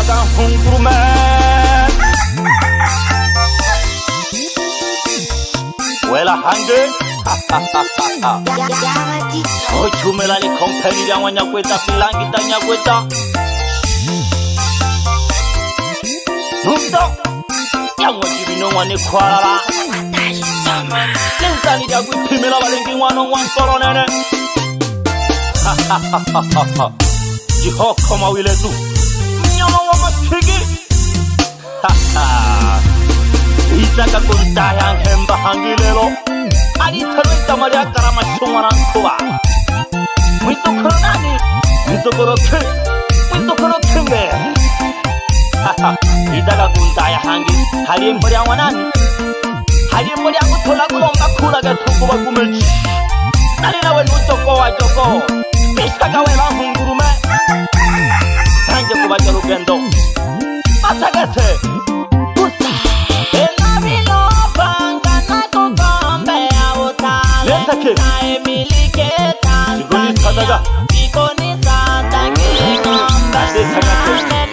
빨간 홍구름에 왜라 한글 주멜라니 컴패니랑 왔냐고 했다 빌랑기 따냐고 했다 놈떡 양원집이 농원이 과라라 랭땅이라고 피메라 발랭킹 완홍완 썰어내네 하하하하하하 이허 커마윌레두 냐마와마 튀기 하하 이자가 꾼따양 햄바 한길레로 아니 털어있단 말이야 까라마 숑와난 코와 윈도 그러나니 윈도 그렇게 하하 이자가 꾼따야 한길 하리엔 머량와난 하리엔 머량고 털라고 엄마 쿨하게 토고바 꿈을 딸이나 왜 놓쳤고 와줬고 미사가 왜라 홍구름에 상적고바 저룩겐도 마차게세 이건이 사다가 나한테 생각해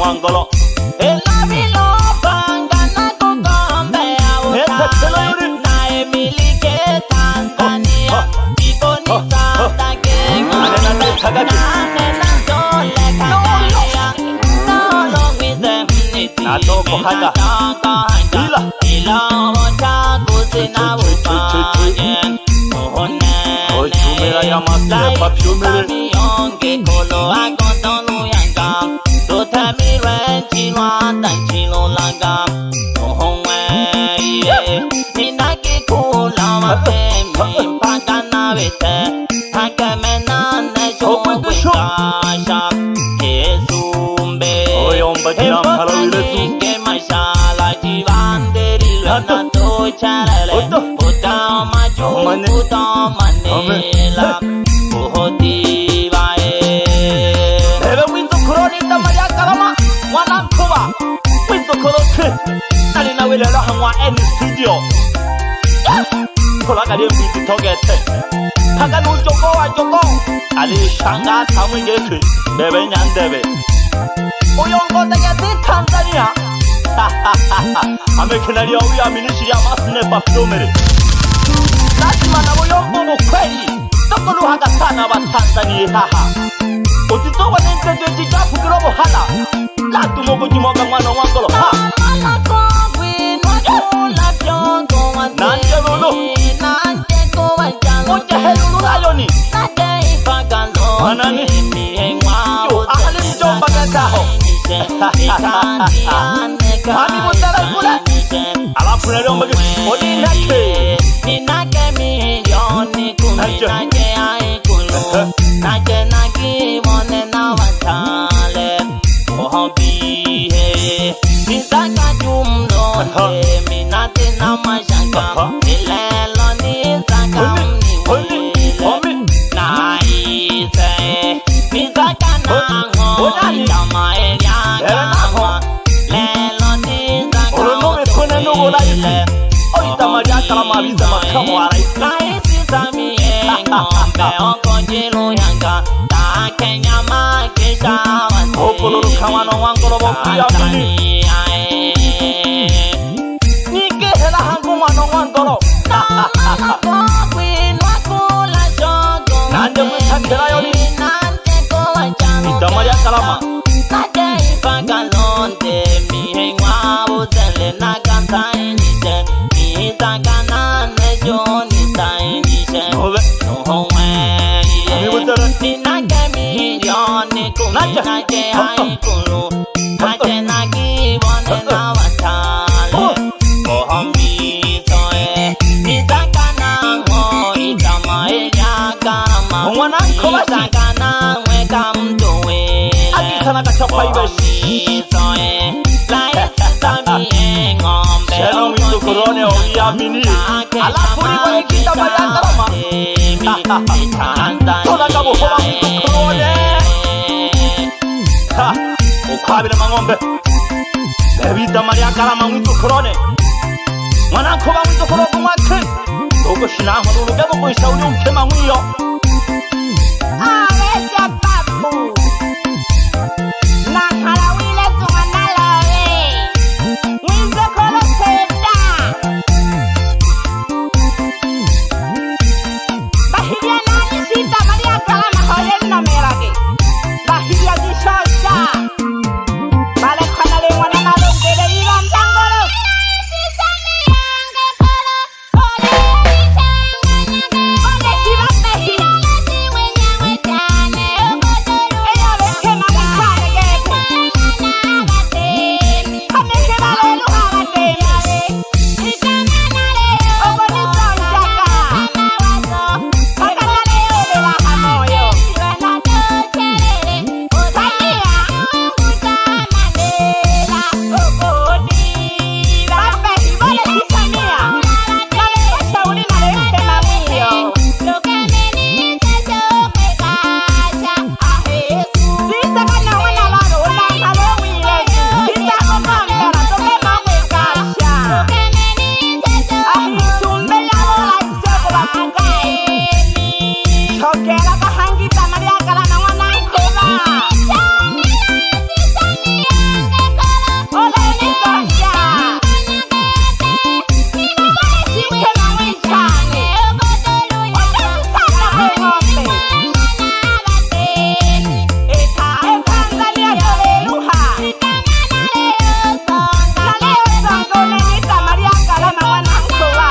왕걸어 나의 밀리게 탄자니아 이거니사 땅에 나도 뭐하자 주메라야 마스에 밥주메를 딸이나 왜래라 한와 애니 스튜디오 콜라가리 비트 토게테 타가 노조고 와조고 알리 샹가 타문 예스 베베냔 데베 오용고다야데 탄자니아 하하하하 아메케나리아 우야 미니시리아 마스네 밥도메르 나지마나고 용보고 퀘리 떡걸로 하가 사나바 탄자니 하하 어디서 왔는데 돼지가 부끄러워 하나 나도 먹어지 먹은 완원 왕걸어 하 난제로로 어째 해로로라요니 하나니 요 아할림 좀 박아다호 감이 못 따라구나 알아프네령 먹이 어디 약해 나게 원해 나와탈래 호비해 인사가 좀 너네 미나테 나마샹가 일렐로니 사감니 원래 나이세 미사가 나고 야마엘야가 렐로니 사감니 오른놈에 손에 놓고 나이세 어디다 말이야 까라마 비사마 카모아라이 나이스 사미에 컴배어 거지로 향가 다케냐마 계샤완 오프로로 강화노 왕거로 먹기야 미니 니게 해라 한국만노 왕거로 난정은 착해라요니 이따 말이야 까라마 Naje haikulu Naje nagi wane na watale Bohombi soe Isakana ngo itamae yakarama Isakana weka mtuwe Akitana kachapa ibeshi soe Laisami ngombe Shelo witu korone oiamini Alafu liwa nikita mariangarama Tona kabo hoba witu korone Ukwabile mangombe Bebita mariangarama witu korone Mwanankoba witu korone mwake Dogo shinaho lulugebo kuisha uli ukema mwiyo Aweja papu Nakala wile zungana lawe Mwize kolo seda Bahiria nani sita maria kalama hoye na merage Bahiria jishosha Bale kanale wana nalongele ila mtangolo Ole chivapehi Ella ve que no me sale que Kame que vale luja bate Ogo ni son chaka Pakanale ole la jamoyo Ogo di Bapehi vale sisa mía Kale shauri na le tema mío Lisa kana wana laro una kalo wile Lisa kona mbera toke mawe kasha Ahi tumbe ya wala iseko bakukai Chokela kahangita maria kala na wana kola Ole ni konja Sike na wichane Oja kusana kwe ngombe Eka Tanzania toleluha Na leo songo lenita maria kala na wana kola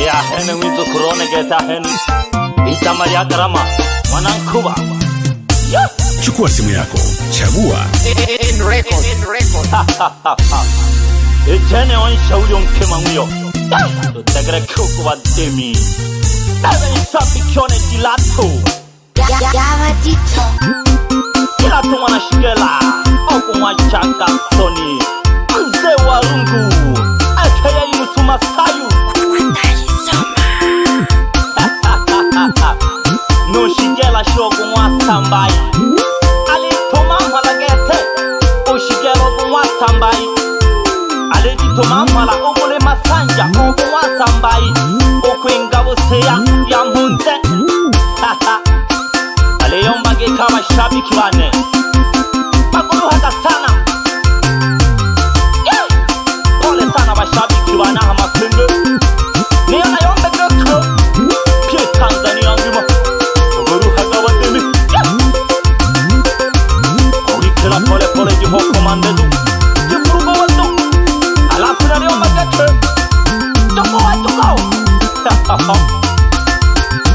Ya hene witu korone geta hene Ita mariangarama Mwanankoba Chukua simu yako, chagua Echene wansha uli unkema mwiyo Tutegere kukuwa demi Ebe isapi kione dilato Dilato mwana shigela Oku mwachaka soni Mze warungu Akaya yusu masayu No shigela shogu mwasambai Alitoma mwalagete O shigela ogu mwasambai Alejitoma mwala obule masanja ogu mwasambai mashabiki wane maguluhaga sana. Pole sana mashabiki wana Hamakenge niyo nayombe geko pie Tanzania ngima maguluhaga wademi urikela pole pole jihoko mandedu jifurugo wadu alafu nayombe geko joko wadu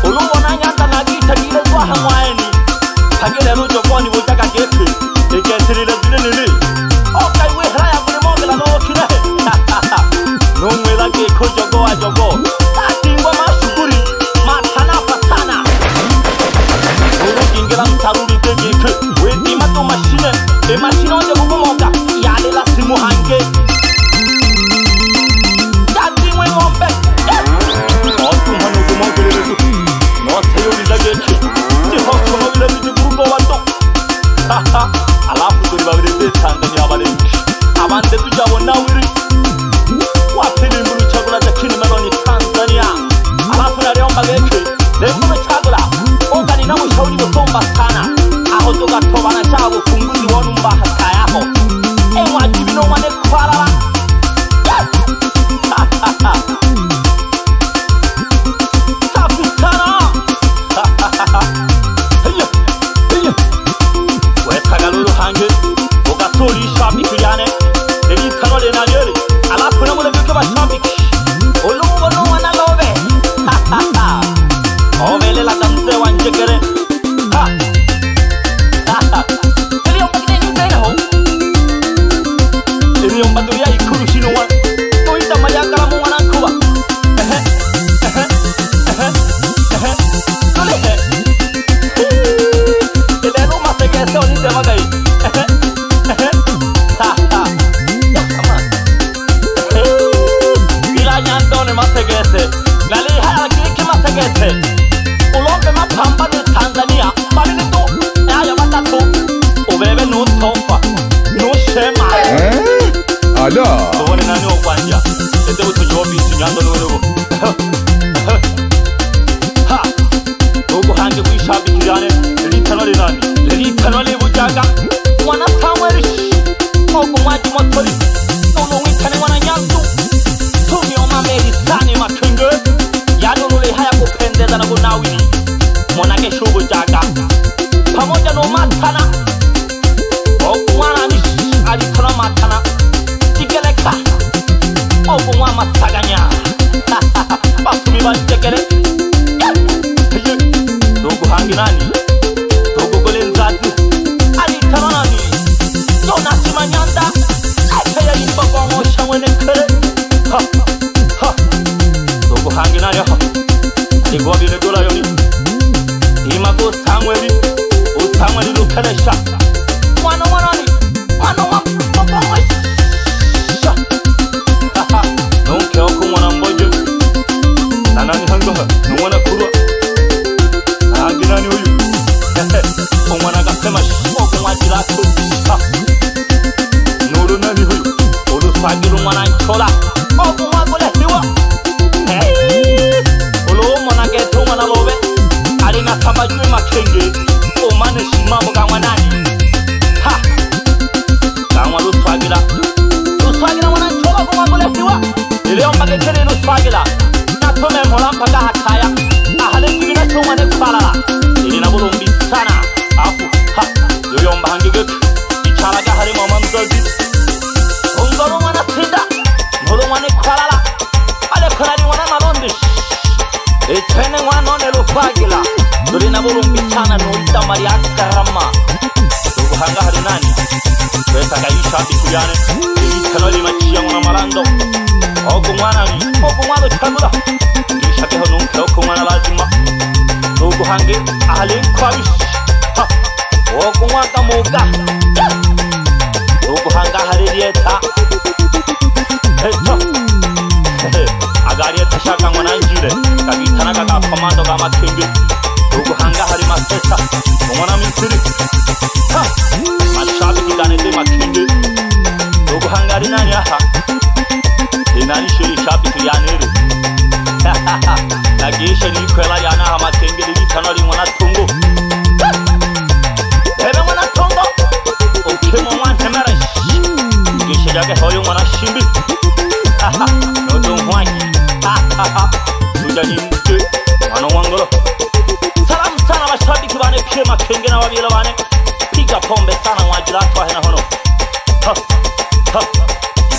ulubona nyanda nagitagire kwa hamwaeni hagere rujo kwani butaka gefe egesirire zinene okay we hraya kuri mongela no kire no mwela ge ko jogo wa jogo tatingwa mashuguri matana patana urugingela mtaruri tegeke we dima to machine e machine onde bumoga yale la simu hange tatingwe ngombe otu hanu bumogere no seyo lidageke jihoko mobile bijugo wato alafu turi babiri Tanzania abarengi abande tujabona wiri wapili mbulu chagula cha kini meloni Tanzania alafu naliomba geke lengo mechagula ogani na mshauri msomba sana aho toka toba na chabo funguzi wonu mbaha kayaho ewa jibino wane kwalala safi sana wetagalulu hange ugatori shabiki yane negi kanole na yeri alafu na mule bike ba shabiki olugo no wana lobe ovele la danse wanjegere ha eliyo mbagine ni bene ho eliyo mbagine ya ikuru shino wan to ita mayakala mu wana kuba magai bila nyantone masegese ngali haya kiki masegese ulombe mapamba ni Tanzania bali ni to haya matatu ubebe no tofa no shema ala tuone nani okwanja ende utujobi sinyando lolo ha ugo hange kwishabiki yane litanole nani litanole bujaga mwana Samuel ogo mwaji motori ono witane mwana nyanzu tumi omameli sani Makenge yanulule haya kupendeza na kunawili mwanake shubu jaga pamoja no matana ogo mwana nishi alitona matana tigeleka ogo mwana masaganya basumi banjegele dogo hangi nani dogo gole nzazi alitona nani Jonas Manyanda akaya imba kwa mosha mwene kere dogo hangi nani igwa bine dola yoni imago Samueli lukelesha mwana ni mwana wa nonke oku mwana mbojo nanani hango mwana kurwa hangi nani uyu omwana gasema shoko mwajirako nuru nani huyu ulufagiru mwana nchola ogu mwagole hiwa ulu mwana geto mwana lobe alina sabajwe Makenge omane shimamu gangwa nani gangwa lusfagira mwana nchola ogu mwagole hiwa ilio mbagekele lusfagira natome mhola mpaga hataya ahale kibina chomwane kubalala ilina bulumbi sana afu yoyomba hangegeke ichalaga harimo mamzozi ungolo mwana tinda ngolo mwana kwalala ale korani mwana marondi etene mwana one lufagila tulina bulumbi sana nuita mariaka karama ubuhanga hari nani pesa kaisha bikuyane ikanoli machia mwana marando ogu mwana chagula kisha keho nunke oku mwana lazima ubuhange ahale kwabish ogu mwaka muga uguhanga haririeta agarieta shaka mwananjire kagitana kaga komando ga Makenge uguhanga hari masesa umwana Misiri mashabiki ganete Makenge uguhanga hari nani aha inani shiri shabiki yanere nagisha ni kwela yana Hamakenge litanoli mwana tungu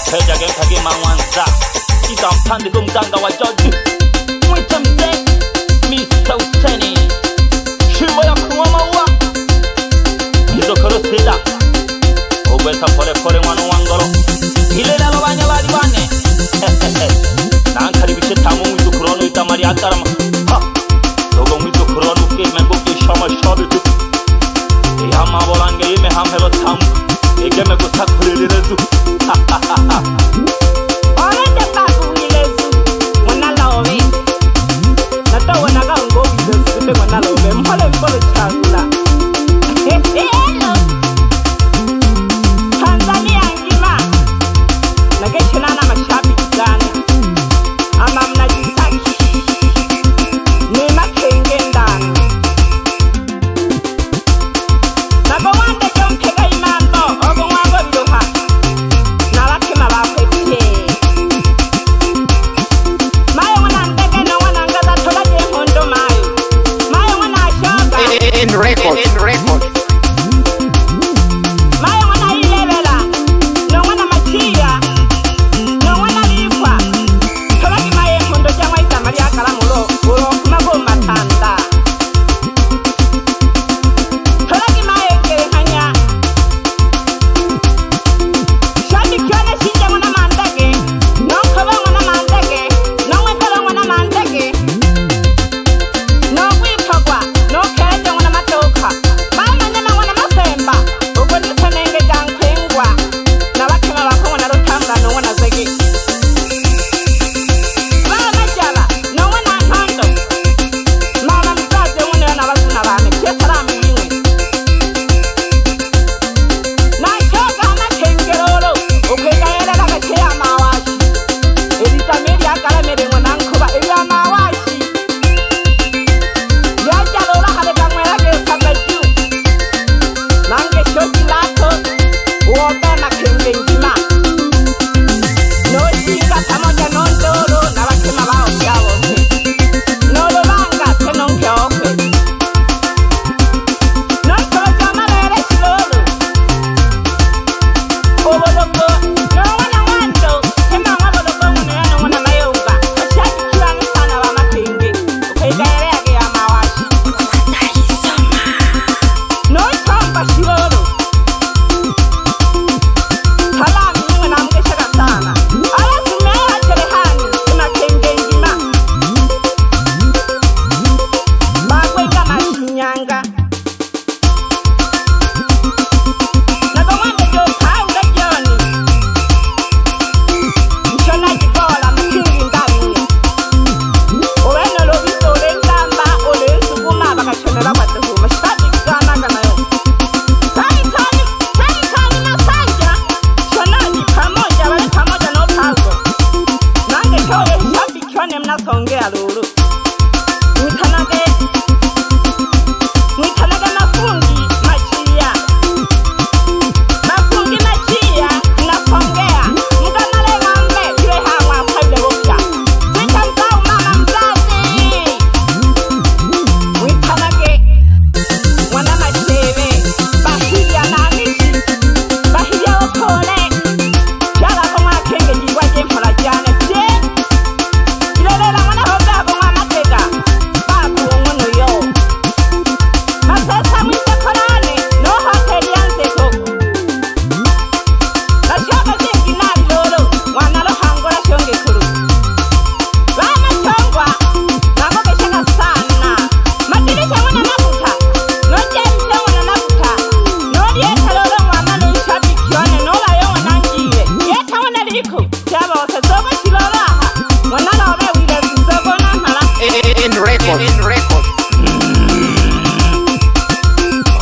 Kejagen kage mangwanza Ita mpande kumganga wa George Mwita mzee Mr. Useni Shimo ya kuwa maua Hizo koro sida Ubeta pole pole mwanu wangoro Hile lalo banya bali bane Nankari biche tamu mwitu kurono itamari akarama Ha Dogo mwitu kurono ke mengo ke shama shabitu Ihama bolange ime hamhelo tamu Egeme kutakulilirezu Ha ha ha ha Orete babu wilezu Mwana laowe Nata wana ka ungo wilezu Kute mwana laowe Mpole mpole chakula Hello Tanzania ngima Nageshulana mashabiki gani Ama mnajitaki Nima kenge ndani Nago wande jonkega imambo Ogo wango bidoha Nalakima bapete Mayo wana ndege no wana ngaza tola je hondo mayo Mayo wana ashoga In record. Mayo wana ilebela No wana machia No wana lipwa Tola ki maye hondo jangwa itamari akala mulo Uro kumago matanda Tola ki maye kere hanya Shadi kione sinja wana mandage No kaba wana mandage No wekala wana mandage No wipagwa No kereja wana matoka Mama nyama wana mafemba Ugo nisanenge jankwengwa Na wakima wako wana rutanga no wana zege Mama majala No wana ntondo Mama mzaze wana wazuna wame Kia salamu yinwe Na choka na kengerolo Ukwega ele laga chea mawashi Elita meri akala mere mwana nkuba Elia mawashi Yaja lola halega mwela ke sabaju Nange shoki lato Uoga na kenge njima No jinga pamoja nondoro Na wakima wao kia wote Nolo banga tenonke okwe Nontoja malere shilolo Obologo No wana wando Tema wabologo mwenye wana mayonga Mashaki kiwa nisana wa makenge Ukwega ele age ya mawashi No chomba shilolo Salamu niwe na mkeshaka sana Ala tumewa cherehani Kuna kenge njima Bagwenga mashinyanga Nagomwende jo kaula joni Mshona jibola mkingi ndani Oweno lobiso ole ndamba ole nsuguma bakashonela matuhuma Shadi gana ganayo Kani masanja Shonaji pamoja wale pamoja no pago Nange choye shabi kione mnasongea lulu Mwitanage mafungi machia Mafungi machia nasongea Mganale ngambe yue hawa mkaide wopya Mwita mzau mama mzazi Mwitanage Mwana macheve Bahiria na anishi Bahiria okole Jala koma kenge jiwa jempola jane Je Ilelela mwana hobe abo mwa matega Babu ongono yo Masesa mwite korane No hoteli yanze koko Nashoga jengi nari lolo Mwana lo hangora shonge kuru Wana chongwa Nangoke shaka sana Madirisha mwana mafuta No jemse mwana mafuta No lieta lolo mwana lo ishabi kione No la yo mwana njiwe Yeta mwana liku Chaba wase zogo shilolo aha Mwana la obe wile zogo na hala In record.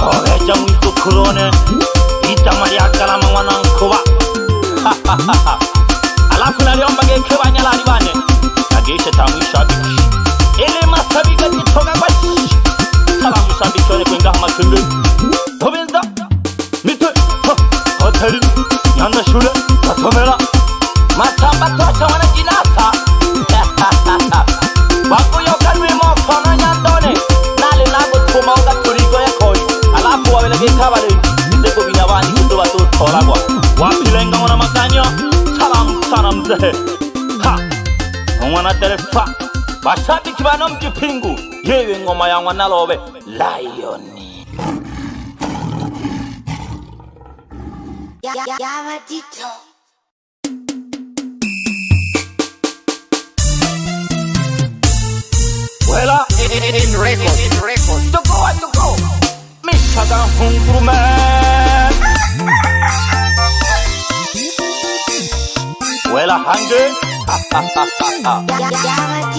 Oreja mwitu kurone Itamari akalama mwana nkuba Ha ha ha ha Alafu naliomba geke banyala alibane Nageshe tamu ishabiki Ele masabika jitoga kwa Salamu shabiki one kwenga hama kenge Tobenza Mite Hoteli Yanda shule Katomera Masamba tosha wana jinasa Baku yokanwi mofana nyandone Nale nago tumauga turigo ya koi Alafu wawelege kabale Niteko binyabani kutuba tu toragwa Wapilenga mwana makanyo Salam sana mzee. Ha, mwana terefa mashabiki banomji pingu yewe ngoma ya Mwanalobe Lion. Yamadito. Wela In record. Toko Michaga hungurume Wela hange Yamadito.